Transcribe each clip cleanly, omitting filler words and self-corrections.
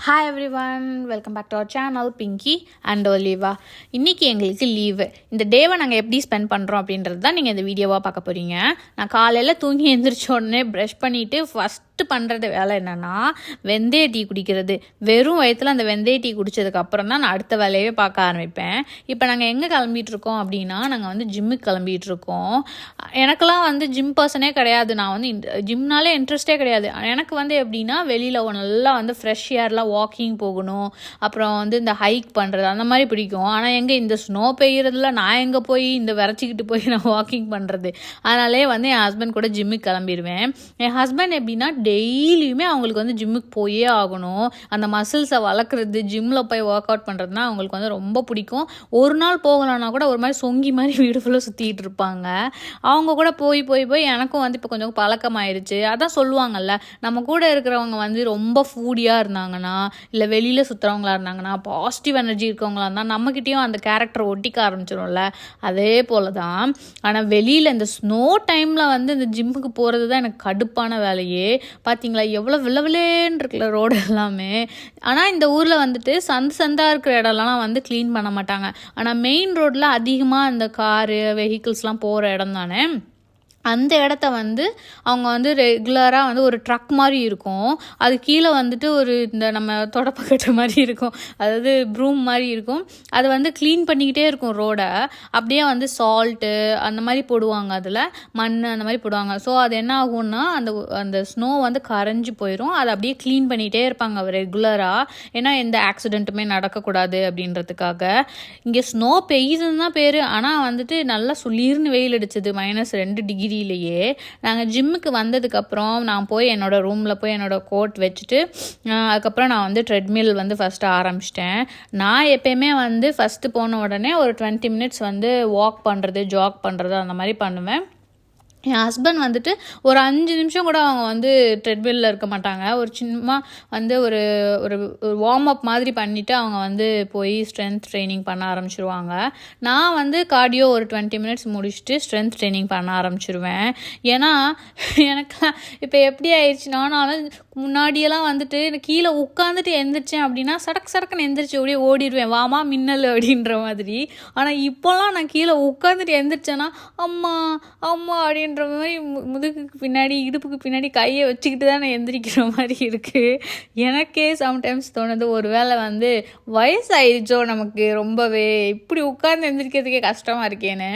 Hi everyone, welcome back to our channel Pinky and Oliva. இன்றைக்கி எங்களுக்கு leave. இந்த டேவை நாங்கள் எப்படி ஸ்பெண்ட் பண்ணுறோம் அப்படின்றது தான் நீங்கள் இந்த வீடியோவாக பார்க்க போகிறீங்க. நான் காலையில் தூங்கி எழுந்திரிச்ச உடனே ப்ரஷ் பண்ணிவிட்டு ஃபஸ்ட்டு பண்ணுறது வேலை என்னென்னா வெந்தய டீ குடிக்கிறது. வெறும் வயிற்றில் அந்த வெந்தய டீ குடித்ததுக்கப்புறம் தான் நான் அடுத்த வேலையவே பார்க்க ஆரம்பிப்பேன். இப்போ நாங்கள் எங்கே கிளம்பிகிட்ருக்கோம் அப்படின்னா, நாங்கள் வந்து ஜிம்முக்கு கிளம்பிகிட்ருக்கோம். எனக்கெல்லாம் வந்து ஜிம் பர்சனே கிடையாது. நான் வந்து ஜிம்னாலே இன்ட்ரெஸ்டே கிடையாது. எனக்கு வந்து எப்படின்னா வெளியில் நல்லா வந்து ஃப்ரெஷ் ஏர்லாம் வாக்கிங் போகணும், அப்புறம் வந்து இந்த ஹைக் பண்ணுறது அந்த மாதிரி பிடிக்கும். ஆனால் எங்கே இந்த ஸ்னோ பெய்யறதுல நான் எங்கே போய் இந்த விரைச்சிக்கிட்டு போய் நான் வாக்கிங் பண்ணுறது. அதனாலே வந்து என் ஹஸ்பண்ட் கூட ஜிம்முக்கு கிளம்பிடுவேன். என் ஹஸ்பண்ட் எப்படின்னா டெய்லியுமே அவங்களுக்கு வந்து ஜிம்முக்கு போயே ஆகணும். அந்த மசில்ஸை வளர்க்குறது, ஜிம்மில் போய் ஒர்க் அவுட் பண்ணுறதுனா அவங்களுக்கு வந்து ரொம்ப பிடிக்கும். ஒரு நாள் போகலான்னா கூட ஒரு மாதிரி சொங்கி மாதிரி வீடு ஃபுல்லாக சுற்றிட்டு இருப்பாங்க. அவங்க கூட போய் போய் போய் எனக்கும் வந்து இப்போ கொஞ்சம் பழக்கமாயிருச்சு. அதான் சொல்லுவாங்கல்ல, நம்ம கூட இருக்கிறவங்க வந்து ரொம்ப ஃபூடியாக இருந்தாங்கன்னா, இல்லை வெளியில் சுற்றுறவங்களா இருந்தாங்கன்னா, பாசிட்டிவ் எனர்ஜி இருக்கவங்களா இருந்தால் நம்மக்கிட்டேயும் அந்த கேரக்டர் ஒட்டிக்க ஆரம்பிச்சிடும்ல. அதே போல் தான். ஆனால் வெளியில் இந்த ஸ்னோ டைமில் வந்து இந்த ஜிம்முக்கு போகிறது தான் எனக்கு கடுப்பான வேலையே. பார்த்தீங்களா எவ்வளோ விளவிலேன்னு இருக்குல்ல ரோடு எல்லாமே. ஆனால் இந்த ஊரில் வந்துட்டு சந்தாக இருக்கிற இடம்லாம் வந்து க்ளீன் பண்ண மாட்டாங்க. ஆனால் மெயின் ரோட்டில் அதிகமாக இந்த காரு வெஹிக்கிள்ஸ்லாம் போகிற இடம் தானே, அந்த இடத்த வந்து அவங்க வந்து ரெகுலராக வந்து ஒரு ட்ரக் மாதிரி இருக்கும். அது கீழே வந்துட்டு ஒரு இந்த நம்ம தொடப்பக்கட்டை மாதிரி இருக்கும், அதாவது ப்ரூம் மாதிரி இருக்கும். அது வந்து க்ளீன் பண்ணிக்கிட்டே இருக்கும் ரோடை. அப்படியே வந்து சால்ட்டு அந்த மாதிரி போடுவாங்க, அதில் மண் அந்த மாதிரி போடுவாங்க. ஸோ அது என்ன ஆகும்னா அந்த அந்த ஸ்னோ வந்து கரைஞ்சி போயிடும். அதை அப்படியே க்ளீன் பண்ணிகிட்டே இருப்பாங்க ரெகுலராக. ஏன்னா எந்த ஆக்சிடெண்ட்டுமே நடக்கக்கூடாது அப்படின்றதுக்காக. இங்கே ஸ்னோ பெய்யுதுன்னு தான் பேர், ஆனால் வந்துட்டு நல்லா சுளீர்னு வெயில் அடிச்சது, -2 டிகிரி. நாங்கள் ஜிம்முக்கு வந்ததுக்கப்புறம் நான் போய் என்னோடய ரூமில் போய் என்னோடய கோட் வச்சுட்டு அதுக்கப்புறம் நான் வந்து ட்ரெட்மில் வந்து ஃபஸ்ட்டு ஆரம்பிச்சிட்டேன். நான் எப்போயுமே வந்து ஃபஸ்ட்டு போன உடனே ஒரு 20 மினிட்ஸ் வந்து வாக் பண்ணுறது, ஜாக் பண்ணுறது அந்த மாதிரி பண்ணுவேன். என் ஹஸ்பண்ட் வந்துட்டு ஒரு 5 நிமிஷம் கூட அவங்க வந்து ட்ரெட்மில்லில் இருக்க மாட்டாங்க. ஒரு சின்ன வந்து ஒரு ஒரு வார்ம் அப் மாதிரி பண்ணிவிட்டு அவங்க வந்து போய் ஸ்ட்ரென்த் ட்ரைனிங் பண்ண ஆரம்பிச்சிருவாங்க. நான் வந்து கார்டியோ ஒரு 20 மினிட்ஸ் முடிச்சுட்டு ஸ்ட்ரென்த் ட்ரைனிங் பண்ண ஆரம்பிச்சிருவேன். ஏன்னா எனக்கு இப்போ எப்படி ஆயிடுச்சுன்னா, நான் முன்னாடியெல்லாம் வந்துட்டு கீழே உட்காந்துட்டு எந்திரிச்சேன் அப்படின்னா சடக்குன்னு எந்திரிச்சு அப்படியே ஓடிடுவேன், வாமா மின்னல் அப்படின்ற மாதிரி. ஆனால் இப்போலாம் நான் கீழே உட்காந்துட்டு எந்திரிச்சேன்னா அம்மா அம்மா அப்படின்ற மாதிரி முதுகுக்கு பின்னாடி இடுப்புக்கு பின்னாடி கையை வச்சுக்கிட்டு தான் நான் எந்திரிக்கிற மாதிரி இருக்குது. எனக்கே சம்டைம்ஸ் தோணுது, ஒரு வேளை வந்து வயசாயிருச்சோ நமக்கு ரொம்பவே, இப்படி உட்காந்து எந்திரிக்கிறதுக்கே கஷ்டமாக இருக்கேன்னு.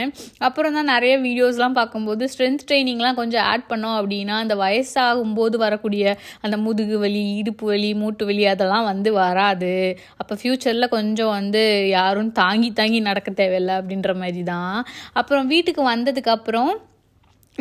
அப்புறம் தான் நிறைய வீடியோஸ்லாம் பார்க்கும்போது ஸ்ட்ரென்த் ட்ரைனிங்லாம் கொஞ்சம் ஆட் பண்ணோம் அப்படின்னா அந்த வயசாகும்போது வரக்கூடிய அந்த முதுகு வலி, இடுப்பு வலி, மூட்டு வலி அதெல்லாம் வந்து வராது. அப்போ ஃப்யூச்சரில் கொஞ்சம் வந்து யாரும் தாங்கி நடக்க தேவையில்லை அப்படின்ற மாதிரி தான். அப்புறம் வீட்டுக்கு வந்ததுக்கப்புறம்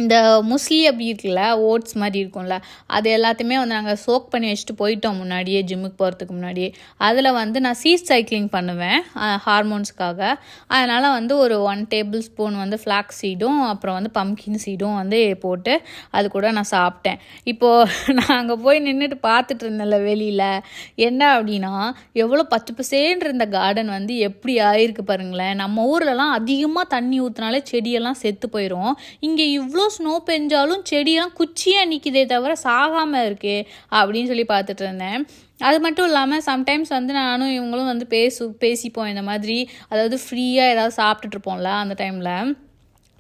இந்த முஸ்லி அப்படி இருக்குல்ல, ஓட்ஸ் மாதிரி இருக்கும்ல, அது எல்லாத்தையுமே வந்து நாங்கள் சோக் பண்ணி வச்சுட்டு போயிட்டோம் முன்னாடியே, ஜிம்முக்கு போகிறதுக்கு முன்னாடியே. அதில் வந்து நான் சீட் சைக்கிளிங் பண்ணுவேன் ஹார்மோன்ஸ்க்காக. அதனால் வந்து ஒரு 1 டேபிள் ஸ்பூன் வந்து ஃப்ளாக்ஸ் சீடும் அப்புறம் வந்து பம்கின் சீடும் வந்து போட்டு அது கூட நான் சாப்பிட்டேன். இப்போது நான் அங்கே போய் நின்றுட்டு பார்த்துட்டு இருந்தேன்ல வெளியில், என்ன அப்படின்னா எவ்வளோ பச்சை பசேன்னு இருந்த கார்டன் வந்து எப்படி ஆயிருக்கு பாருங்களேன். நம்ம ஊர்லலாம் அதிகமாக தண்ணி ஊற்றினாலே செடியெல்லாம் செத்து போயிடும். இங்கே இவ்வளோ ஸ்னோ பெஞ்சாலும் செடியெல்லாம் குச்சியாக நிற்கிதே தவிர சாகாமல் இருக்கே அப்படின்னு சொல்லி பார்த்துட்டு இருந்தேன். அது மட்டும் இல்லாமல் சம்டைம்ஸ் வந்து நானும் இவங்களும் வந்து பேசிப்போம் இந்த மாதிரி, அதாவது ஃப்ரீயாக ஏதாவது சாப்பிட்டுட்ருப்போம்ல. அந்த டைமில்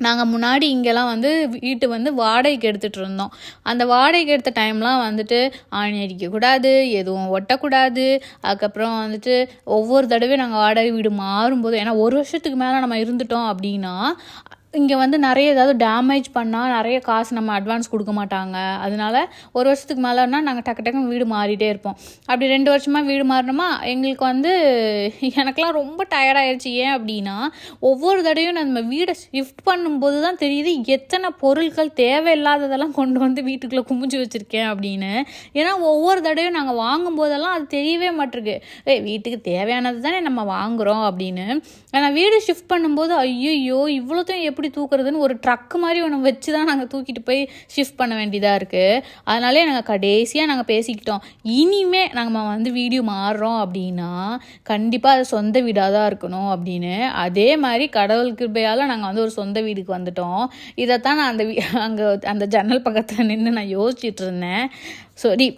நாங்கள் முன்னாடி இங்கெல்லாம் வந்து வீட்டு வந்து வாடகைக்கு எடுத்துகிட்டு இருந்தோம். அந்த வாடகைக்கு எடுத்த டைம்லாம் வந்துட்டு ஆணி அடிக்கக்கூடாது, எதுவும் ஒட்டக்கூடாது. அதுக்கப்புறம் வந்துட்டு ஒவ்வொரு தடவையும் நாங்கள் வாடகை வீடு மாறும்போது, ஏன்னா 1 வருஷத்துக்கு மேலே நம்ம இருந்துட்டோம் அப்படின்னா இங்கே வந்து நிறைய ஏதாவது டேமேஜ் பண்ணால் நிறைய காசு நம்ம அட்வான்ஸ் கொடுக்க மாட்டாங்க. அதனால 1 வருஷத்துக்கு மேலேனா நாங்கள் டக்குன்னு வீடு மாறிட்டே இருப்போம். அப்படி 2 வருஷமாக வீடு மாறினோமா, எங்களுக்கு வந்து எனக்கெலாம் ரொம்ப டயர்டாகிடுச்சு. ஏன் அப்படின்னா ஒவ்வொரு தடவையும் நம்ம வீடை ஷிஃப்ட் பண்ணும்போது தான் தெரியுது எத்தனை பொருட்கள் தேவையில்லாததெல்லாம் கொண்டு வந்து வீட்டுக்குள்ளே குமிஞ்சு வச்சுருக்கேன் அப்படின்னு. ஏன்னா ஒவ்வொரு தடவையும் நாங்கள் வாங்கும்போதெல்லாம் அது தெரியவே மாட்டிருக்கு, வீட்டுக்கு தேவையானது தானே நம்ம வாங்குகிறோம் அப்படின்னு. ஆனால் வீடு ஷிஃப்ட் பண்ணும்போது ஐயோ இவ்வளோத்தையும் எப்படி தூக்குறதுன்னு ஒரு ட்ரக் மாதிரி ஒன்று வச்சு தான் நாங்கள் தூக்கிட்டு போய் ஷிஃப்ட் பண்ண வேண்டியதாக இருக்குது. அதனாலே நாங்கள் கடைசியாக நாங்கள் பேசிக்கிட்டோம், இனிமே நாங்கள் வந்து வீடியோ மாறுறோம் அப்படின்னா கண்டிப்பாக அது சொந்த வீடாக தான் இருக்கணும் அப்படின்னு. அதே மாதிரி கடவுள் கிருபையால் நாங்கள் வந்து ஒரு சொந்த வீடுக்கு வந்துட்டோம். இதைத்தான் நான் அங்கே அந்த ஜன்னல் பக்கத்தில் நின்று நான் யோசிச்சுட்டு இருந்தேன். சரி,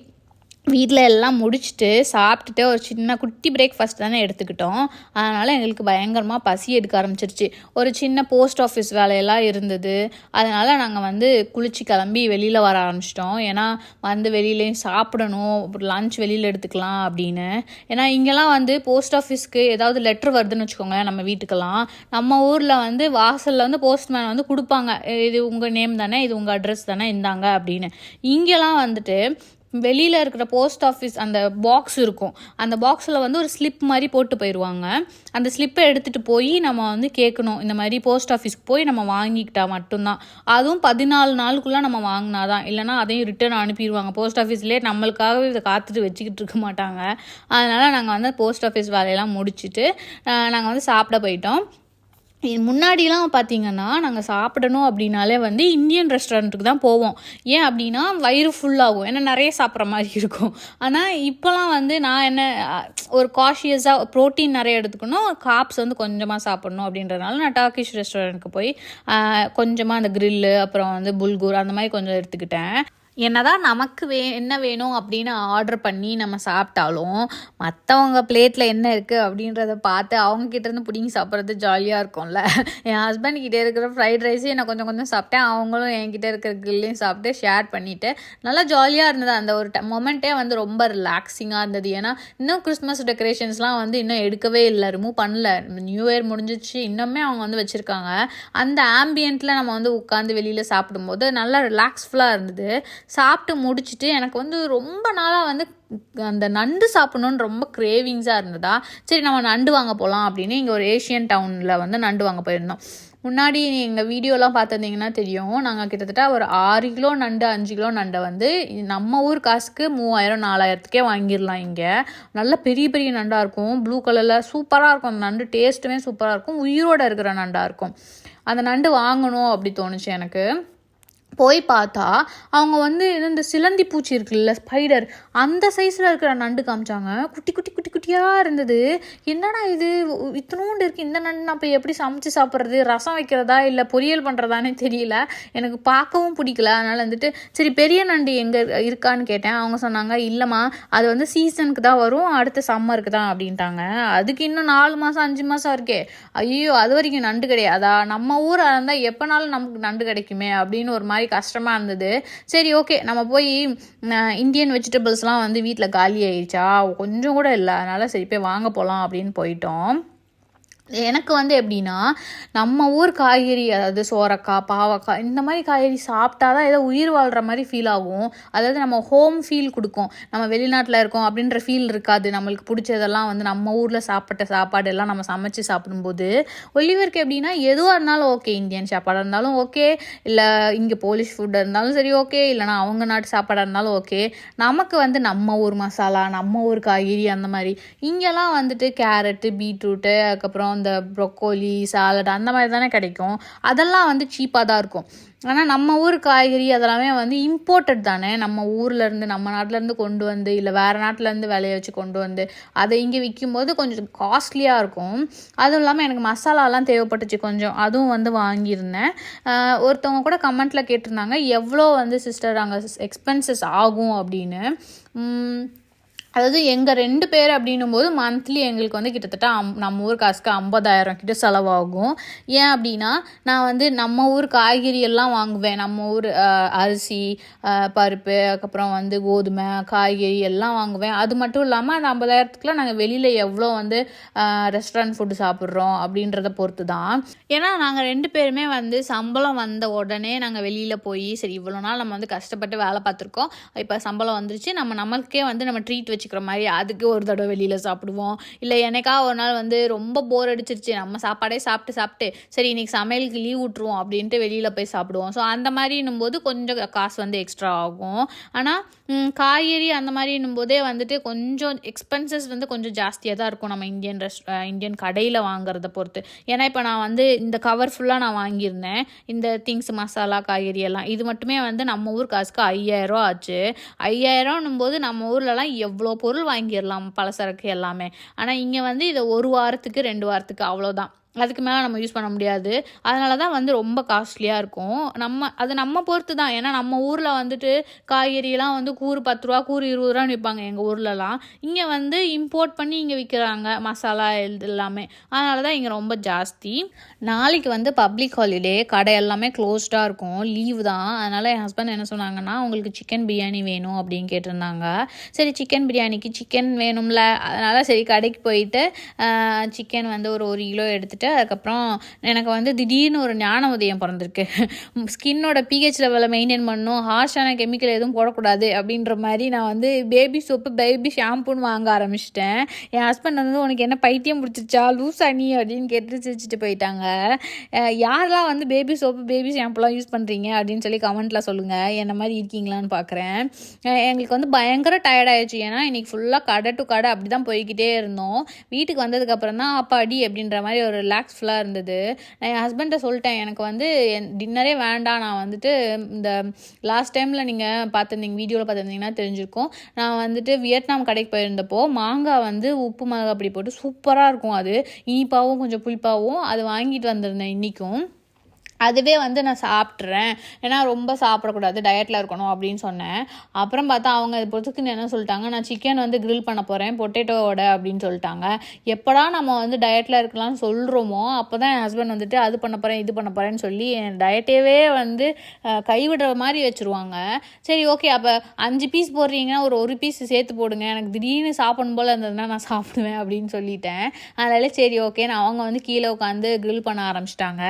வீட்டில் எல்லாம் முடிச்சுட்டு சாப்பிட்டுட்டு ஒரு சின்ன குட்டி பிரேக்ஃபாஸ்ட் தானே எடுத்துக்கிட்டோம். அதனால் எங்களுக்கு பயங்கரமாக பசி எடுக்க ஆரம்பிச்சிருச்சு. ஒரு சின்ன போஸ்ட் ஆஃபீஸ் வேலையெல்லாம் இருந்தது. அதனால் நாங்கள் வந்து குளிச்சு கிளம்பி வெளியில் வர ஆரம்பிச்சிட்டோம். ஏன்னா வந்து வெளியிலையும் சாப்பிடணும், லன்ச் வெளியில் எடுத்துக்கலாம் அப்படின்னு. ஏன்னா இங்கெல்லாம் வந்து போஸ்ட் ஆஃபீஸ்க்கு ஏதாவது லெட்ரு வருதுன்னு வச்சுக்கோங்களேன், நம்ம வீட்டுக்கெல்லாம் நம்ம ஊரில் வந்து வாசலில் வந்து போஸ்ட்மேன் வந்து கொடுப்பாங்க, இது உங்கள் நேம் தானே, இது உங்கள் அட்ரஸ் தானே, இந்தாங்க அப்படின்னு. இங்கெல்லாம் வந்துட்டு வெளியில் இருக்கிற போஸ்ட் ஆஃபீஸ் அந்த பாக்ஸ் இருக்கும், அந்த பாக்ஸில் வந்து ஒரு ஸ்லிப் மாதிரி போட்டு போயிடுவாங்க. அந்த ஸ்லிப்பை எடுத்துகிட்டு போய் நம்ம வந்து கேட்கணும், இந்த மாதிரி போஸ்ட் ஆஃபீஸ்க்கு போய் நம்ம வாங்கிக்கிட்டா மட்டும்தான். அதுவும் 14 நாளுக்குள்ளே நம்ம வாங்கினாதான், இல்லைனா அதையும் ரிட்டர்ன் அனுப்பிடுவாங்க. போஸ்ட் ஆஃபீஸ்லேயே நம்மளுக்காகவே இதை காத்துட்டு வச்சுக்கிட்டு இருக்க மாட்டாங்க. அதனால் நாங்கள் வந்து போஸ்ட் ஆஃபீஸ் வேலையெல்லாம் முடிச்சுட்டு நாங்கள் வந்து சாப்பிட போயிட்டோம். முன்னாடிலாம் பார்த்திங்கன்னா நாங்கள் சாப்பிடணும் அப்படின்னாலே வந்து இந்தியன் ரெஸ்டாரண்ட்டுக்கு தான் போவோம். ஏன் அப்படின்னா வயிறு ஃபுல்லாகும், ஏன்னா நிறைய சாப்பிட்ற மாதிரி இருக்கும். ஆனால் இப்போலாம் வந்து நான் என்ன ஒரு காஷியஸாக ப்ரோட்டீன் நிறைய எடுத்துக்கணும், காப்ஸ் வந்து கொஞ்சமாக சாப்பிட்ணும் அப்படின்றதுனால நான் டர்க்கிஷ் ரெஸ்டாரண்ட்டுக்கு போய் கொஞ்சமாக அந்த கிரில்லு அப்புறம் வந்து புல்கூர் அந்த மாதிரி கொஞ்சம் எடுத்துக்கிட்டேன். என்னதான் நமக்கு என்ன வேணும் அப்படின்னு ஆர்டர் பண்ணி நம்ம சாப்பிட்டாலும் மற்றவங்க பிளேட்டில் என்ன இருக்குது அப்படின்றத பார்த்து அவங்கக்கிட்டேருந்து பிடிங்கி சாப்பிட்றது ஜாலியாக இருக்கும்ல. என் ஹஸ்பண்ட்கிட்டே இருக்கிற ஃப்ரைட் ரைஸையும் நான் கொஞ்சம் கொஞ்சம் சாப்பிட்டேன், அவங்களும் என்கிட்ட இருக்கிற கிரில்லையும் சாப்பிட்டு ஷேர் பண்ணிவிட்டு நல்லா ஜாலியாக இருந்தது. அந்த ஒரு மொமெண்ட்டே வந்து ரொம்ப ரிலாக்ஸிங்காக இருந்தது. ஏன்னா இன்னும் கிறிஸ்மஸ் டெக்கரேஷன்ஸ்லாம் வந்து இன்னும் எடுக்கவே இல்லை, ரிமூவ் பண்ணல. நியூ இயர் முடிஞ்சிச்சு, இன்னுமே அவங்க வந்து வச்சுருக்காங்க. அந்த ஆம்பியண்ட்டில் நம்ம வந்து உட்காந்து வெளியில் சாப்பிடும்போது நல்லா ரிலாக்ஸ்ஃபுல்லாக இருந்தது. சாப்பிட்டு முடிச்சுட்டு எனக்கு வந்து ரொம்ப நாளாக வந்து அந்த நண்டு சாப்பிட்ணுன்னு ரொம்ப கிரேவிங்ஸாக இருந்ததா, சரி நம்ம நண்டு வாங்க போகலாம் அப்படின்னு இங்கே ஒரு ஏஷியன் டவுனில் வந்து நண்டு வாங்க போயிருந்தோம். முன்னாடி எங்கள் வீடியோலாம் பார்த்துருந்தீங்கன்னா தெரியும், நாங்கள் கிட்டத்தட்ட ஒரு 6 கிலோ நண்டு 5 கிலோ நண்டை வந்து நம்ம ஊர் காசுக்கு 3000-4000த்துக்கே வாங்கிடலாம். இங்கே நல்ல பெரிய பெரிய நண்டாக இருக்கும், ப்ளூ கலரில் சூப்பராக இருக்கும். அந்த நண்டு டேஸ்ட்டுமே சூப்பராக இருக்கும், உயிரோடு இருக்கிற நண்டாக இருக்கும். அந்த நண்டு வாங்கணும் அப்படி தோணுச்சு எனக்கு. போய் பார்த்தா அவங்க வந்து இந்த சிலந்தி பூச்சி இருக்குல்ல, ஸ்பைடர், அந்த சைஸில் இருக்கிற நண்டு காமிச்சாங்க. குட்டி குட்டி குட்டி குட்டியாக இருந்தது. என்னடா இது இத்தனோண்டு இருக்குது, இந்த நண்டு நான் இப்போ எப்படி சமைச்சு சாப்பிட்றது, ரசம் வைக்கிறதா இல்லை பொரியல் பண்ணுறதானே தெரியல, எனக்கு பார்க்கவும் பிடிக்கல. அதனால் வந்துட்டு சரி பெரிய நண்டு எங்கே இருக்கான்னு கேட்டேன். அவங்க சொன்னாங்க இல்லைம்மா அது வந்து சீசனுக்கு தான் வரும், அடுத்த சம்மருக்கு தான் அப்படின்ட்டாங்க. அதுக்கு இன்னும் 4 மாதம் 5 மாதம் இருக்கே. ஐயோ அது வரைக்கும் நண்டு கிடையாதா, நம்ம ஊராக இருந்தால் எப்போனாலும் நமக்கு நண்டு கிடைக்குமே அப்படின்னு ஒரு மாதிரி கஷ்டமாக இருந்தது. சரி ஓகே நம்ம போய் இந்தியன் வெஜிடபிள்ஸ்லாம் வந்து வீட்டில் காலி ஆயிடுச்சா, கொஞ்சம் கூட இல்லை, அதனால் சரி போய் வாங்க போகலாம் அப்படின்னு போயிட்டோம். எனக்கு வந்து எப்படின்னா நம்ம ஊர் காய்கறி, அதாவது சோரக்காய் பாவக்காய் இந்த மாதிரி காய்கறி சாப்பிட்டா தான் ஏதோ உயிர் வாழ்கிற மாதிரி ஃபீல் ஆகும். அதாவது நம்ம ஹோம் ஃபீல் கொடுக்கும். நம்ம வெளிநாட்டில் இருக்கோம் அப்படின்ற ஃபீல் இருக்காது. நம்மளுக்கு பிடிச்சதெல்லாம் வந்து நம்ம ஊரில் சாப்பிட்ட சாப்பாடு எல்லாம் நம்ம சமைச்சு சாப்பிடும்போது ஒலிவருக்கு எப்படின்னா எதுவாக இருந்தாலும் ஓகே, இந்தியன் சாப்பாடாக இருந்தாலும் ஓகே, இல்லை இங்கே போலிஷ் ஃபுட்டாக இருந்தாலும் சரி ஓகே, இல்லைனா அவங்க நாட்டு சாப்பாடாக இருந்தாலும் ஓகே, நமக்கு வந்து நம்ம ஊர் மசாலா நம்ம ஊர் காய்கறி அந்த மாதிரி. இங்கெல்லாம் வந்துட்டு கேரட்டு பீட்ரூட்டு அதுக்கப்புறம் இந்த ப்ரொக்கோலி சாலட் அந்த மாதிரி தானே கிடைக்கும். அதெல்லாம் வந்து சீப்பாக தான் இருக்கும். ஆனால் நம்ம ஊர் காய்கறி அதெல்லாமே வந்து இம்போர்ட்டட் தானே, நம்ம ஊர்லேருந்து நம்ம நாட்டிலேருந்து கொண்டு வந்து இல்லை வேறு நாட்டிலேருந்து விளைய வச்சு கொண்டு வந்து அதை இங்கே விற்கும்போது கொஞ்சம் காஸ்ட்லியாக இருக்கும். அதுவும் இல்லாமல் எனக்கு மசாலாலாம் தேவைப்பட்டுச்சு கொஞ்சம், அதுவும் வந்து வாங்கியிருந்தேன். ஒருத்தவங்க கூட கமெண்ட்டில் கேட்டிருந்தாங்க எவ்வளோ வந்து சிஸ்டர் அங்கே எக்ஸ்பென்சஸ் ஆகும் அப்படின்னு. அதாவது எங்கள் 2 பேர் அப்படின்னும் போது மந்த்லி எங்களுக்கு வந்து கிட்டத்தட்ட நம்ம ஊர் காசுக்கு 50,000 கிட்ட செலவாகும். ஏன் அப்படின்னா நான் வந்து நம்ம ஊர் காய்கறி எல்லாம் வாங்குவேன், நம்ம ஊர் அரிசி பருப்பு அதுக்கப்புறம் வந்து கோதுமை காய்கறி எல்லாம் வாங்குவேன். அது மட்டும் இல்லாமல் அந்த 50,000த்துக்குலாம் நாங்கள் வெளியில் எவ்வளோ வந்து ரெஸ்டாரண்ட் ஃபுட்டு சாப்பிட்றோம் அப்படின்றத பொறுத்து தான். ஏன்னா நாங்கள் 2 பேருமே வந்து சம்பளம் வந்த உடனே நாங்கள் வெளியில் போய் சரி இவ்வளோ நாள் நம்ம வந்து கஷ்டப்பட்டு வேலை பார்த்துருக்கோம், இப்போ சம்பளம் வந்துருச்சு, நமக்கே வந்து நம்ம ட்ரீட் வச்சுக்கிறோம் மாதிரி அதுக்கு ஒரு தடவை வெளியில் சாப்பிடுவோம். இல்லை எனக்கா ஒரு நாள் வந்து ரொம்ப போர் அடிச்சிருச்சு, நம்ம சாப்பாடே சாப்பிட்டு சரி இன்னைக்கு சமையலுக்கு லீவ் விட்டுருவோம் அப்படின்ட்டு வெளியில் போய் சாப்பிடுவோம். ஸோ அந்த மாதிரின்னும் போது கொஞ்சம் காசு வந்து எக்ஸ்ட்ரா ஆகும். ஆனால் காய்கறி அந்த மாதிரின்னும் போதே வந்துட்டு கொஞ்சம் எக்ஸ்பென்சஸ் வந்து கொஞ்சம் ஜாஸ்தியாக தான் இருக்கும் நம்ம இந்தியன் கடையில் வாங்குறத பொறுத்து. ஏன்னா இப்போ நான் வந்து இந்த கவர் ஃபுல்லாக நான் வாங்கியிருந்தேன், இந்த திங்ஸ் மசாலா காய்கறி எல்லாம் இது மட்டுமே வந்து நம்ம ஊர் காசுக்கு 5,000 ஆச்சு. 5,000 போது நம்ம ஊர்லலாம் எவ்வளோ பொருள் வாங்கிடலாம் பலசரக்கு எல்லாமே. ஆனால் இங்கே வந்து இதை 1 வாரத்துக்கு 2 வாரத்துக்கு அவ்வளோதான். அதுக்கு மேலே நம்ம யூஸ் பண்ண முடியாது. அதனால தான் வந்து ரொம்ப காஸ்ட்லியாக இருக்கும். நம்ம பொறுத்து தான். ஏன்னா நம்ம ஊரில் வந்துட்டு காய்கறியெல்லாம் வந்து கூறு 10 ரூபா, கூறு 20 ரூபான்னு விற்பாங்க எங்கள் ஊர்லலாம். இங்கே வந்து இம்போர்ட் பண்ணி இங்கே விற்கிறாங்க மசாலா இது எல்லாமே. அதனால தான் இங்கே ரொம்ப ஜாஸ்தி. நாளைக்கு வந்து பப்ளிக் ஹாலிடே, கடை எல்லாமே க்ளோஸ்டாக இருக்கும், லீவ் தான். அதனால் என் ஹஸ்பண்ட் என்ன சொன்னாங்கன்னா, உங்களுக்கு சிக்கன் பிரியாணி வேணும் அப்படின்னு கேட்டிருந்தாங்க. சரி சிக்கன் பிரியாணிக்கு சிக்கன் வேணும்ல, அதனால் சரி கடைக்கு போயிட்டு சிக்கன் வந்து ஒரு 1 கிலோ எடுத்துகிட்டு, அதுக்கப்புறம் எனக்கு வந்து திடீர்னு ஒரு ஞான உதயம் பிறந்திருக்கு. ஸ்கின்னோட பிஹெச் லெவலை மெயின்டைன் பண்ணணும், ஹார்ஷான கெமிக்கல் எதுவும் போடக்கூடாது அப்படின்ற மாதிரி நான் வந்து பேபி சோப்பு பேபி ஷாம்புன்னு வாங்க ஆரம்பிச்சிட்டேன். என் ஹஸ்பண்ட் வந்து உனக்கு என்ன பைத்தியம் பிடிச்சிச்சா லூஸா நீ அப்படின்னு கேட்டு சிரிச்சிட்டு போயிட்டாங்க. யாரெல்லாம் வந்து பேபி சோப்பு பேபி ஷாம்புலாம் யூஸ் பண்ணுறீங்க அப்படின்னு சொல்லி கமெண்ட்டில் சொல்லுங்கள், என்ன மாதிரி இருக்கீங்களான்னு பார்க்குறேன். எங்களுக்கு வந்து பயங்கர டயர்ட் ஆயிடுச்சு. ஏன்னா இன்றைக்கி ஃபுல்லாக கடை டு கடை அப்படி தான் போய்கிட்டே இருந்தோம். வீட்டுக்கு வந்ததுக்கப்புறம் தான் அப்பாடி அப்படின்ற மாதிரி ஒரு ரிலாக்ஸ்ஃபுல்லாக இருந்தது. நான் என் ஹஸ்பண்ட்டை சொல்லிட்டேன், எனக்கு வந்து டின்னரே வேண்டாம், நான் வந்துட்டு இந்த லாஸ்ட் டைமில் நீங்கள் பார்த்துருந்தீங்க, வீடியோவில் பார்த்துருந்தீங்கன்னா தெரிஞ்சிருக்கும், நான் வந்துட்டு வியட்நாம் கடைக்கு போயிருந்தப்போ மாங்காய் வந்து உப்பு மிளகா அப்படி போட்டு சூப்பராக இருக்கும், அது இனிப்பாகவும் கொஞ்சம் புளிப்பாகவும், அது வாங்கிட்டு வந்திருந்தேன் இன்றைக்கும். அதுவே வந்து நான் சாப்பிட்றேன், ஏன்னா ரொம்ப சாப்பிடக்கூடாது, டயட்டில் இருக்கணும் அப்படின்னு சொன்னேன். அப்புறம் பார்த்தா அவங்க பொறுத்துக்குன்னு என்ன சொல்லிட்டாங்க, நான் சிக்கன் வந்து கிரில் பண்ண போகிறேன் பொட்டேட்டோவோட அப்படின்னு சொல்லிட்டாங்க. எப்படா நம்ம வந்து டயட்டில் இருக்கலாம்னு சொல்கிறோமோ அப்போ தான் என் ஹஸ்பண்ட் வந்துட்டு அது பண்ண போகிறேன் இது பண்ண போகிறேன்னு சொல்லி என் டயட்டேவே வந்து கைவிடுற மாதிரி வச்சுருவாங்க. சரி ஓகே, அப்போ 5 பீஸ் போடுறீங்கன்னா ஒரு பீஸ் சேர்த்து போடுங்க, எனக்கு திடீர்னு சாப்பிடணும் போல் இருந்ததுன்னா நான் சாப்பிடுவேன் அப்படின்னு சொல்லிட்டேன். அதனால சரி ஓகேன்னு அவங்க வந்து கீழே உட்காந்து கிரில் பண்ண ஆரம்பிச்சிட்டாங்க.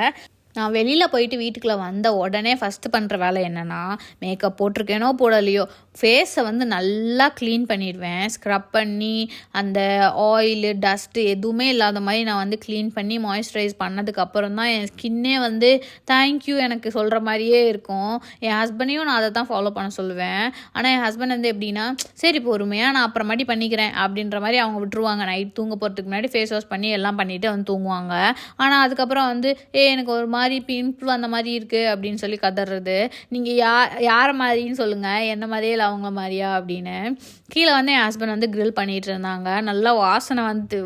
நான் வெளியில் போயிட்டு வீட்டுக்குள்ளே வந்த உடனே ஃபஸ்ட்டு பண்ணுற வேலை என்னென்னா, மேக்கப் போட்டிருக்கேனோ போடலையோ ஃபேஸை வந்து நல்லா க்ளீன் பண்ணிடுவேன். ஸ்க்ரப் பண்ணி அந்த ஆயிலு டஸ்ட்டு எதுவுமே இல்லாத மாதிரி நான் வந்து க்ளீன் பண்ணி மாய்ஸ்சரைஸ் பண்ணதுக்கப்புறம் தான் என் ஸ்கின்னே வந்து தேங்க்யூ எனக்கு சொல்கிற மாதிரியே இருக்கும். என் ஹஸ்பண்டையும் நான் அதை தான் ஃபாலோ பண்ண சொல்லுவேன். ஆனால் என் ஹஸ்பண்ட் வந்து எப்படின்னா, சரி பொறுமையாக நான் அப்புறமாட்டி பண்ணிக்கிறேன் அப்படின்ற மாதிரி அவங்க விட்டுருவாங்க. நைட் தூங்க போகிறதுக்கு முன்னாடி ஃபேஸ் வாஷ் பண்ணி எல்லாம் பண்ணிவிட்டு வந்து தூங்குவாங்க. ஆனால் அதுக்கப்புறம் வந்து எனக்கு ஒரு மாதிரி பிம்பிள் அந்த மாதிரி இருக்குது அப்படின்னு சொல்லி கதறது. நீங்கள் யாரை மாதிரின்னு சொல்லுங்கள், என்ன மாதிரியே இல்லை அவங்கள மாதிரியா அப்படின்னு. கீழே வந்து என் ஹஸ்பண்ட் வந்து கிரில் பண்ணிகிட்டு இருந்தாங்க. நல்லா வாசனை வந்து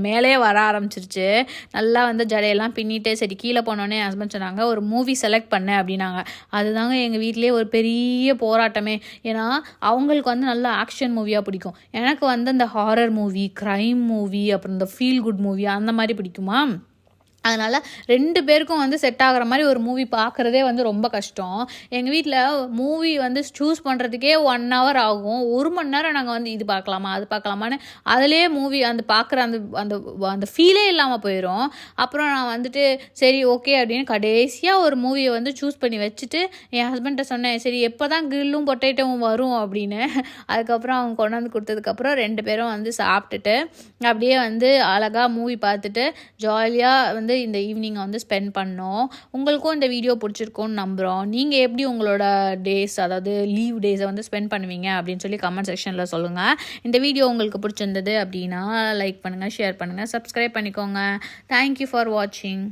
மேலே வர ஆரம்பிச்சிருச்சு. நல்லா வந்து ஜடையெல்லாம் பின்னிட்டு சரி கீழே போனோடனே என் ஹஸ்பண்ட் சொன்னாங்க, ஒரு மூவி செலக்ட் பண்ணேன் அப்படின்னாங்க. அதுதாங்க எங்கள் வீட்டிலேயே ஒரு பெரிய போராட்டமே. ஏன்னா அவங்களுக்கு வந்து நல்லா ஆக்ஷன் மூவியாக பிடிக்கும், எனக்கு வந்து இந்த ஹாரர் மூவி, க்ரைம் மூவி, அப்புறம் இந்த ஃபீல் குட் மூவி அந்த மாதிரி பிடிக்குமா. அதனால் 2 பேருக்கும் வந்து செட் ஆகிற மாதிரி ஒரு மூவி பார்க்குறதே வந்து ரொம்ப கஷ்டம். எங்கள் வீட்டில் மூவி வந்து சூஸ் பண்ணுறதுக்கே 1 hour ஆகும். 1 மணி நேரம் நாங்கள் வந்து இது பார்க்கலாமா அது பார்க்கலாமான்னு அதிலே மூவி அந்த பார்க்குற அந்த அந்த அந்த ஃபீலே இல்லாமல் போயிடும். அப்புறம் நான் வந்துட்டு சரி ஓகே அப்படின்னு கடைசியாக ஒரு மூவியை வந்து சூஸ் பண்ணி வச்சுட்டு என் ஹஸ்பண்ட்டை சொன்னேன், சரி எப்போ தான் கிரில்லும் பொட்டேட்டோவும் வரும் அப்படின்னு. அதுக்கப்புறம் அவங்க கொண்டாந்து கொடுத்ததுக்கப்புறம் 2 பேரும் வந்து சாப்பிட்டுட்டு அப்படியே வந்து அழகாக மூவி பார்த்துட்டு ஜாலியாக வந்து இந்த ஈவினிங்கை வந்து ஸ்பெண்ட் பண்ணோம். உங்களுக்கும் இந்த வீடியோ பிடிச்சிருக்கோன்னு நம்புகிறோம். நீங்கள் எப்படி உங்களோட டேஸ், அதாவது லீவ் டேஸை வந்து ஸ்பெண்ட் பண்ணுவீங்க அப்படின்னு சொல்லி கமெண்ட் செக்ஷனில் சொல்லுங்கள். இந்த வீடியோ உங்களுக்கு பிடிச்சிருந்தது அப்படின்னா லைக் பண்ணுங்கள், ஷேர் பண்ணுங்கள், சப்ஸ்கிரைப் பண்ணிக்கோங்க. தேங்க்யூ ஃபார் வாட்சிங்.